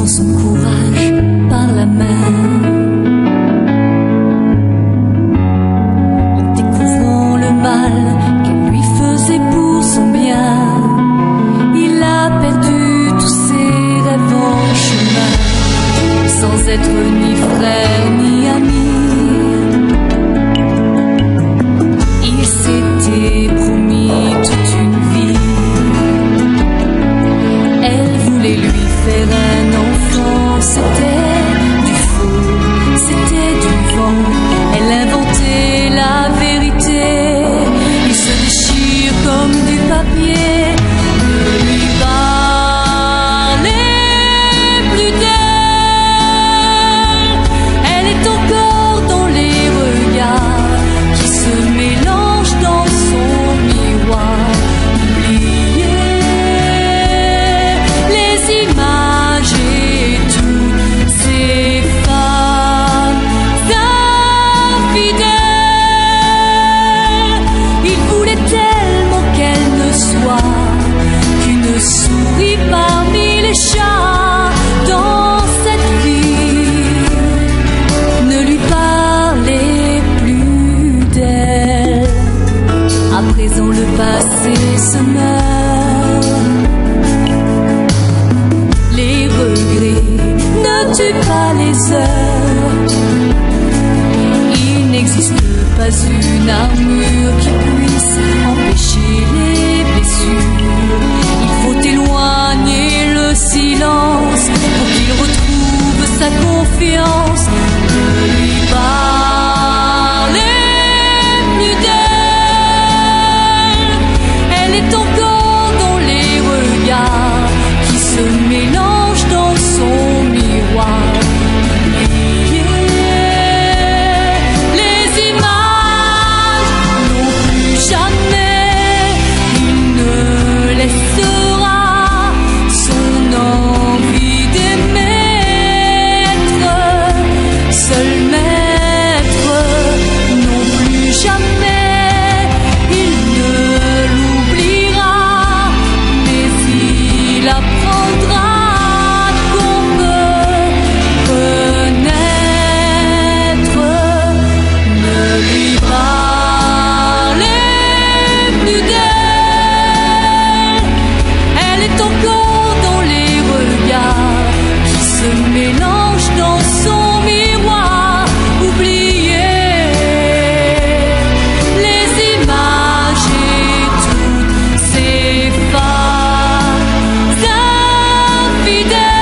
son courage par la main. En découvrant le mal qu'elle lui faisait pour son bien, il a perdu tous ses rêves en chemin, sans être ni frère ni ami. Il s'était promis toute une vie. Elle voulait lui faire un enfant. C'était du faux, c'était du vent. Elle inventait la vérité. Il se déchire comme du papier. Ne lui parlez plus d'elle. Elle est encore dans les regards qui se mélangent dans son miroir. Oubliez les images et toutes ces femmes infidèles. Il voulait tellement qu'elle ne soit qu'une souris parmi les chats dans cette vie. Ne lui parlez plus d'elle. À présent le passé se meurt. Les regrets ne tuent pas les heures. Il n'existe pas une armure qui puisse empêcher les blessures. Il faut éloigner le silence pour qu'il retrouve sa confiance. Ne lui parlez plus d'elle. Elle est encore dans les regards qui se mélangent dans son miroir. Oubliez les images, non plus jamais il ne laissera son envie d'aimer être seul maître. Non plus jamais il ne l'oubliera, mais il apprendra qu'on peut renaître. Ne lui parlez plus d'elle. Elle est encore dans les regards qui se mélangent dans son miroir. Oubliez les images et toutes ces femmes infidèles.